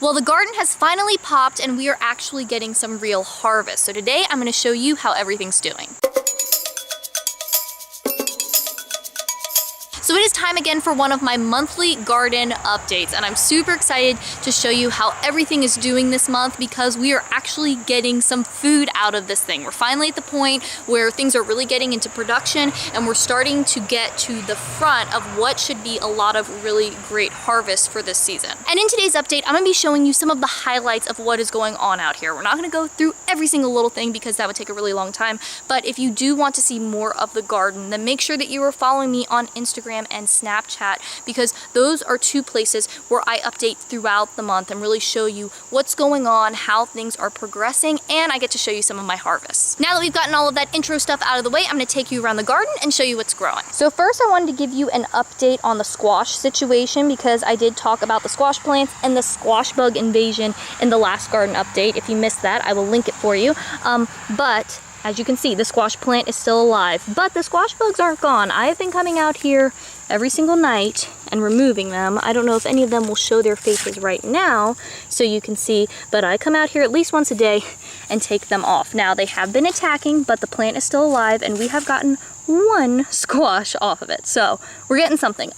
Well, the garden has finally popped and we are actually getting some real harvest. So today I'm going to show you how everything's doing. So it is time again for one of my monthly garden updates, and I'm super excited to show you how everything is doing this month because we are actually getting some food out of this thing. We're finally at the point where things are really getting into production and we're starting to get to the front of what should be a lot of really great harvest for this season. And in today's update, I'm gonna be showing you some of the highlights of what is going on out here. We're not gonna go through every single little thing because that would take a really long time, but if you do want to see more of the garden, then make sure that you are following me on Instagram and Snapchat, because those are two places where I update throughout the month and really show you what's going on, how things are progressing, and I get to show you some of my harvests. Now that we've gotten all of that intro stuff out of the way, I'm going to take you around the garden and show you what's growing. So first I wanted to give you an update on the squash situation because I did talk about the squash plants and the squash bug invasion in the last garden update. If you missed that, I will link it for you. But as you can see, the squash plant is still alive, but the squash bugs aren't gone. I've been coming out here every single night and removing them. I don't know if any of them will show their faces right now so you can see, but I come out here at least once a day and take them off. Now they have been attacking, but the plant is still alive and we have gotten one squash off of it. So we're getting something.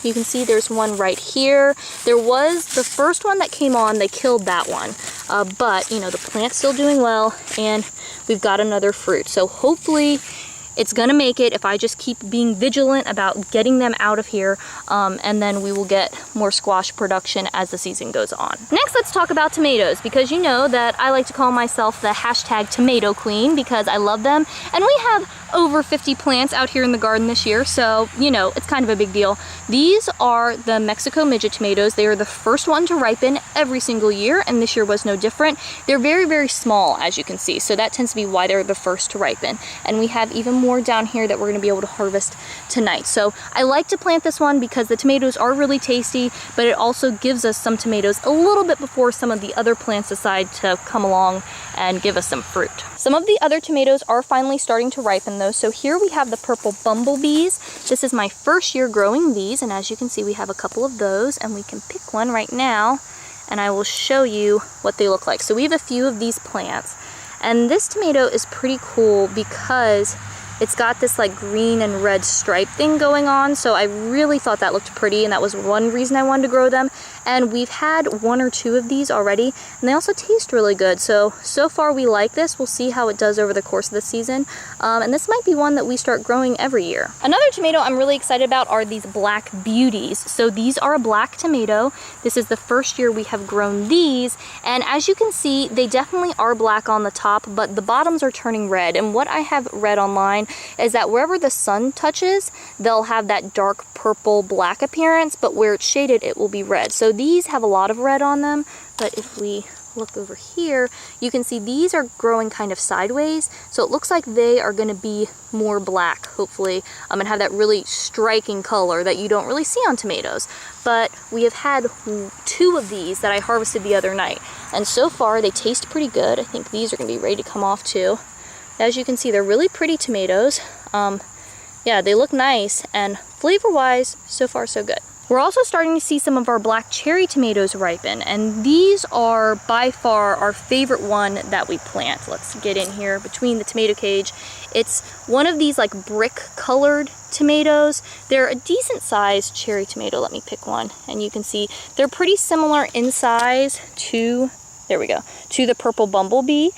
You can see there's one right here. There was the first one that came on, they killed that one. But you know, the plant's still doing well and we've got another fruit. So hopefully it's gonna make it if I just keep being vigilant about getting them out of here, and then we will get more squash production as the season goes on. Next, let's talk about tomatoes, because you know that I like to call myself the hashtag tomato queen because I love them, and we have over 50 plants out here in the garden this year, so you know, it's kind of a big deal. These are the Mexico midget tomatoes. They are the first one to ripen every single year, and this year was no different. They're very, very small, as you can see, so that tends to be why they're the first to ripen. And we have even more down here that we're gonna be able to harvest tonight. So I like to plant this one because the tomatoes are really tasty, but it also gives us some tomatoes a little bit before some of the other plants decide to come along and give us some fruit. Some of the other tomatoes are finally starting to ripen though. So here we have the purple Bumble Bees. This is my first year growing these, and as you can see, we have a couple of those, and we can pick one right now, and I will show you what they look like. So we have a few of these plants, and this tomato is pretty cool because it's got this like green and red stripe thing going on, so I really thought that looked pretty, and that was one reason I wanted to grow them. And we've had one or two of these already, and they also taste really good. So far we like this. We'll see how it does over the course of the season. And this might be one that we start growing every year. Another tomato I'm really excited about are these black beauties. So these are a black tomato. This is the first year we have grown these, and as you can see, they definitely are black on the top, but the bottoms are turning red. And what I have read online is that wherever the sun touches, they'll have that dark purple black appearance, but where it's shaded, it will be red. So these have a lot of red on them, but if we look over here, you can see these are growing kind of sideways, so it looks like they are going to be more black, hopefully, and have that really striking color that you don't really see on tomatoes. But we have had two of these that I harvested the other night, and so far they taste pretty good. I think these are going to be ready to come off too. As you can see, they're really pretty tomatoes. Yeah, they look nice, and flavor-wise, so far so good. We're also starting to see some of our black cherry tomatoes ripen, and these are by far our favorite one that we plant. Let's get in here between the tomato cage. It's one of these like brick colored tomatoes. They're a decent sized cherry tomato. Let me pick one, and you can see they're pretty similar in size to, there we go, to the purple Bumble Bee.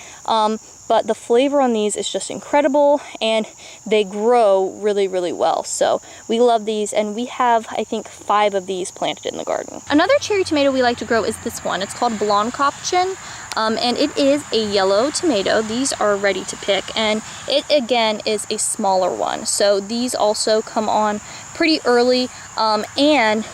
But the flavor on these is just incredible, and they grow really, really well. So we love these, and we have, I think, 5 of these planted in the garden. Another cherry tomato we like to grow is this one. It's called Blondkopfchen, and it is a yellow tomato. These are ready to pick, and it, again, is a smaller one. So these also come on pretty early, and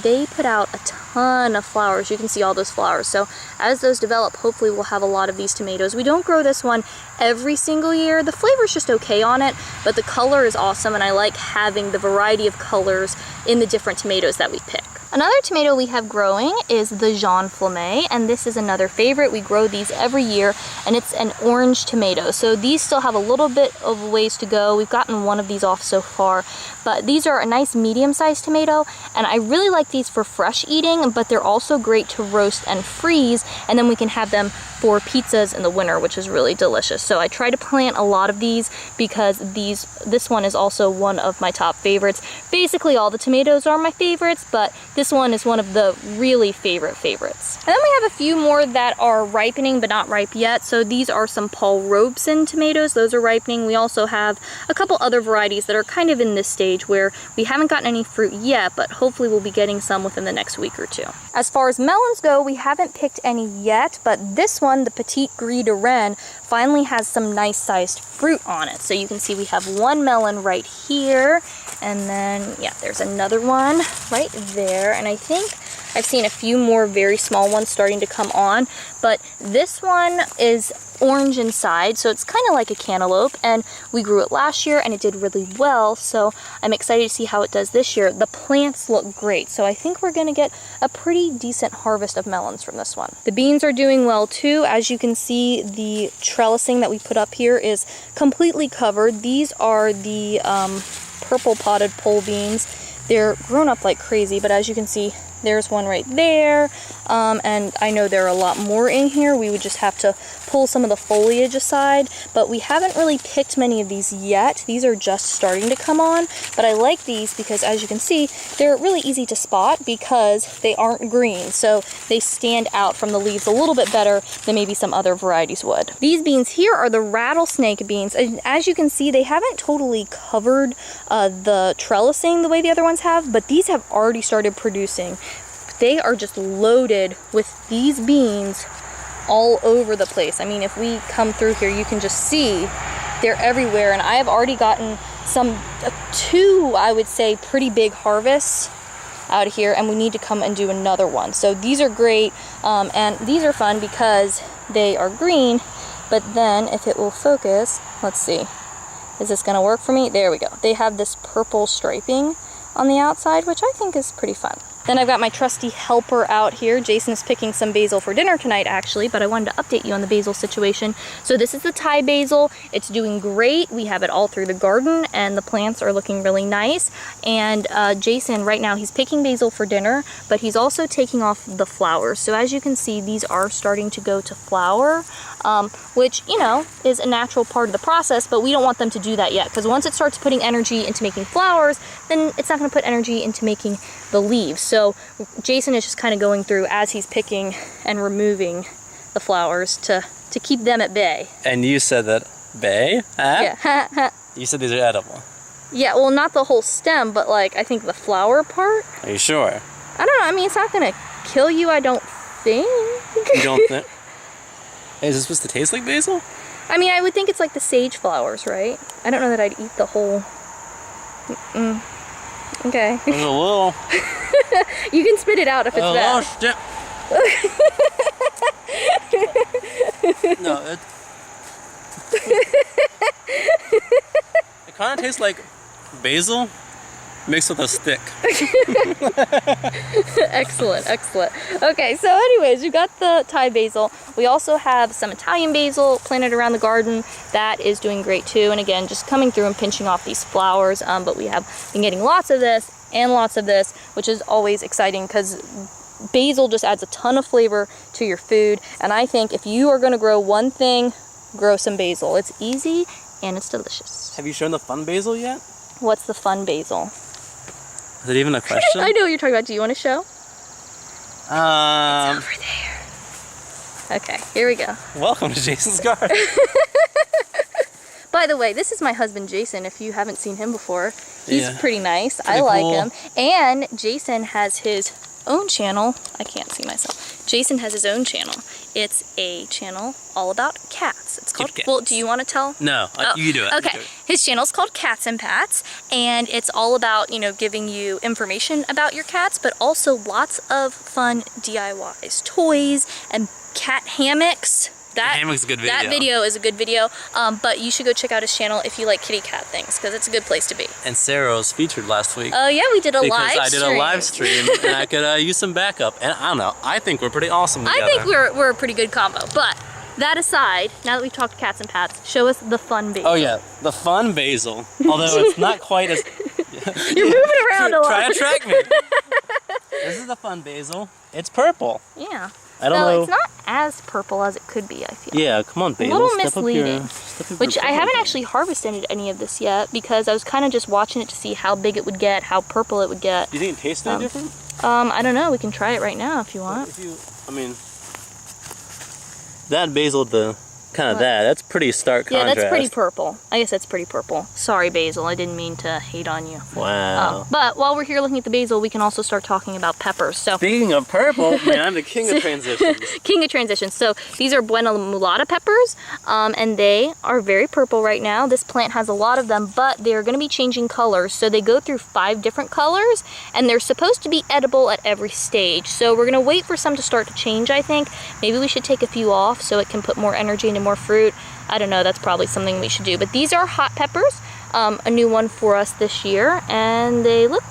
they put out a ton of flowers. You can see all those flowers. So as those develop, hopefully we'll have a lot of these tomatoes. We don't grow this one every single year. The flavor is just okay on it, but the color is awesome, and I like having the variety of colors in the different tomatoes that we pick. Another tomato we have growing is the Jaune Flamme, and this is another favorite. We grow these every year, and it's an orange tomato. So these still have a little bit of ways to go. We've gotten one of these off so far, but these are a nice medium-sized tomato, and I really like these for fresh eating, but they're also great to roast and freeze, and then we can have them for pizzas in the winter, which is really delicious. So I try to plant a lot of these because this one is also one of my top favorites. Basically all the tomatoes are my favorites, but this one is one of the really favorites. And then we have a few more that are ripening but not ripe yet. So these are some Paul Robeson tomatoes. Those are ripening. We also have a couple other varieties that are kind of in this stage where we haven't gotten any fruit yet, but hopefully we'll be getting some within the next week or two. As far as melons go, we haven't picked any yet, but this one, the Petit Gris de Rennes, finally has some nice sized fruit on it. So you can see we have one melon right here, and then yeah, there's another one right there, and I think I've seen a few more very small ones starting to come on, but this one is orange inside, so it's kind of like a cantaloupe, and we grew it last year and it did really well, so I'm excited to see how it does this year. The plants look great, so I think we're gonna get a pretty decent harvest of melons from this one. The beans are doing well too. As you can see, the trellising that we put up here is completely covered. These are the purple potted pole beans. They're grown up like crazy, but as you can see, there's one right there, and I know there are a lot more in here. We would just have to pull some of the foliage aside, but we haven't really picked many of these yet. These are just starting to come on, but I like these because as you can see, they're really easy to spot because they aren't green, so they stand out from the leaves a little bit better than maybe some other varieties would. These beans here are the rattlesnake beans, and as you can see, they haven't totally covered the trellising the way the other ones have, but these have already started producing. They are just loaded with these beans all over the place. I mean, if we come through here, you can just see they're everywhere, and I have already gotten two, I would say, pretty big harvests out of here, and we need to come and do another one. So these are great, and these are fun because they are green, but then if it will focus, let's see, is this gonna work for me? There we go. They have this purple striping on the outside, which I think is pretty fun. Then I've got my trusty helper out here. Jason is picking some basil for dinner tonight, actually, but I wanted to update you on the basil situation. So this is the Thai basil. It's doing great. We have it all through the garden, and the plants are looking really nice. And Jason, right now, he's picking basil for dinner, but he's also taking off the flowers. So as you can see, these are starting to go to flower, which, you know, is a natural part of the process, but we don't want them to do that yet, because once it starts putting energy into making flowers, then it's not going to put energy into making the leaves. So Jason is just kind of going through as he's picking and removing the flowers to keep them at bay. And you said that bay? Huh? Yeah. You said these are edible. Yeah, well, not the whole stem, but like I think the flower part. Are you sure? I don't know. I mean, it's not gonna kill you, I don't think. You don't think? Hey, is this supposed to taste like basil? I mean, I would think it's like the sage flowers, right? I don't know that I'd eat the whole. Okay. There's a little. You can spit it out if it's bad. No, it kind of tastes like basil mixed with a stick. Excellent, excellent. Okay, so anyways, we've got the Thai basil. We also have some Italian basil planted around the garden. That is doing great too. And again, just coming through and pinching off these flowers. But we have been getting lots of this and lots of this, which is always exciting because basil just adds a ton of flavor to your food. And I think if you are gonna grow one thing, grow some basil. It's easy and it's delicious. Have you shown the fun basil yet? What's the fun basil? Is it even a question? I know what you're talking about. Do you want to show? It's over there. Okay, here we go. Welcome to Jason's garden. By the way, this is my husband Jason. If you haven't seen him before, he's pretty nice. I like him. And Jason has his own channel. I can't see myself. Jason has his own channel. It's a channel all about cats. It's called, well, do you want to tell? No, you do it. Okay. His channel's called Cats and Pats, and it's all about, you know, giving you information about your cats, but also lots of fun DIYs, toys, and cat hammocks. That hammock's a good video. That video is a good video, but you should go check out his channel if you like kitty cat things, because it's a good place to be. And Sarah was featured last week. Oh yeah, we did a live stream. Because I did a live stream and I could use some backup. And I don't know, I think we're pretty awesome together. I think we're a pretty good combo. But that aside, now that we've talked cats and pats, show us the fun basil. Oh yeah, the fun basil. Although it's not quite as... You're moving around a lot. Try to track me. This is the fun basil. It's purple. Yeah. I don't know. It's not as purple as it could be, I feel. Yeah, come on, basil. A little misleading. Which I haven't basil. actually harvested any of this yet, because I was kind of just watching it to see how big it would get, how purple it would get. Do you think it tastes any different? I don't know. We can try it right now if you want. I mean, that basil, that's pretty stark contrast. Yeah, that's pretty purple. I guess that's pretty purple. Sorry, basil. I didn't mean to hate on you. Wow. But while we're here looking at the basil, we can also start talking about peppers. So speaking of purple, man, I'm the king of transitions. King of transitions. So these are Buena Mulata peppers, and they are very purple right now. This plant has a lot of them, but they're going to be changing colors. So they go through 5 different colors, and they're supposed to be edible at every stage. So we're going to wait for some to start to change, I think. Maybe we should take a few off so it can put more energy into more fruit. I don't know, that's probably something we should do. But these are hot peppers, a new one for us this year, and they look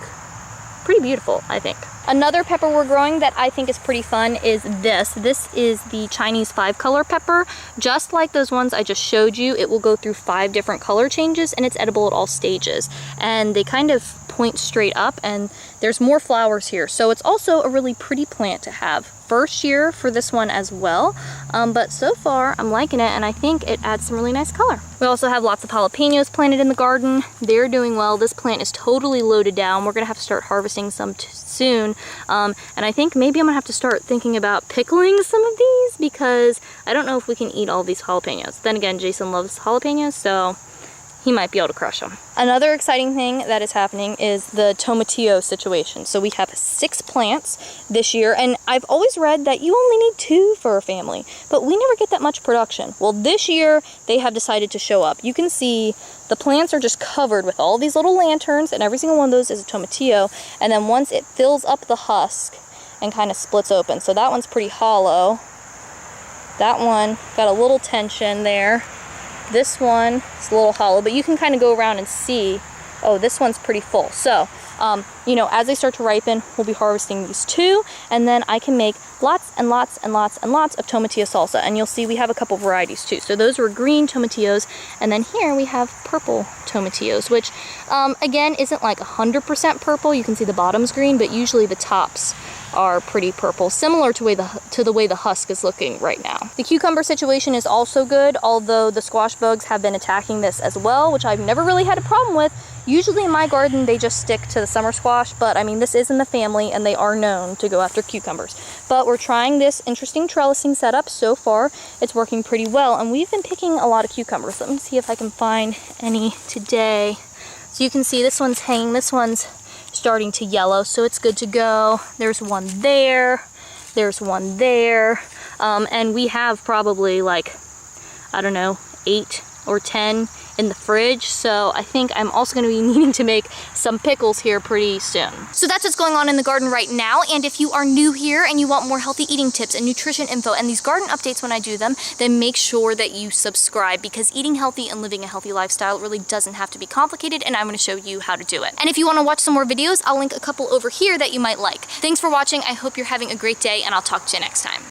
pretty beautiful, I think. Another pepper we're growing that I think is pretty fun is this. This is the Chinese 5-color pepper. Just like those ones I just showed you, it will go through 5 different color changes, and it's edible at all stages. And they kind of point straight up, and there's more flowers here. So it's also a really pretty plant to have. First year for this one as well, but so far I'm liking it, and I think it adds some really nice color. We also have lots of jalapenos planted in the garden. They're doing well. This plant is totally loaded down. We're gonna have to start harvesting some soon, and I think maybe I'm gonna have to start thinking about pickling some of these, because I don't know if we can eat all these jalapenos. Then again, Jason loves jalapenos, so he might be able to crush them. Another exciting thing that is happening is the Tomatillo situation. So we have 6 plants this year, and I've always read that you only need 2 for a family, but we never get that much production. Well, this year they have decided to show up. You can see the plants are just covered with all these little lanterns, and every single one of those is a Tomatillo, and then once it fills up the husk and kind of splits open. So that one's pretty hollow. That one got a little tension there. This one is a little hollow, but you can kind of go around and see, oh, this one's pretty full. So, you know, as they start to ripen, we'll be harvesting these 2, and then I can make lots and lots and lots and lots of tomatillo salsa. And you'll see we have a couple varieties too. So those were green tomatillos, and then here we have purple tomatillos, which again isn't like 100% purple. You can see the bottom's green, but usually the tops are pretty purple, similar to the way the husk is looking right now. The cucumber situation is also good, although the squash bugs have been attacking this as well, which I've never really had a problem with. Usually in my garden they just stick to the summer squash, but I mean this is in the family and they are known to go after cucumbers. But we're trying this interesting trellising setup. So far it's working pretty well, and we've been picking a lot of cucumbers. Let me see if I can find any today. So you can see this one's hanging, this one's starting to yellow, so it's good to go. There's one there, there's one there, and we have probably like, I don't know, 8 or 10 in the fridge, so I think I'm also going to be needing to make some pickles here pretty soon. So that's what's going on in the garden right now, and if you are new here and you want more healthy eating tips and nutrition info and these garden updates when I do them, then make sure that you subscribe, because eating healthy and living a healthy lifestyle really doesn't have to be complicated, and I'm going to show you how to do it. And if you want to watch some more videos, I'll link a couple over here that you might like. Thanks for watching. I hope you're having a great day, and I'll talk to you next time.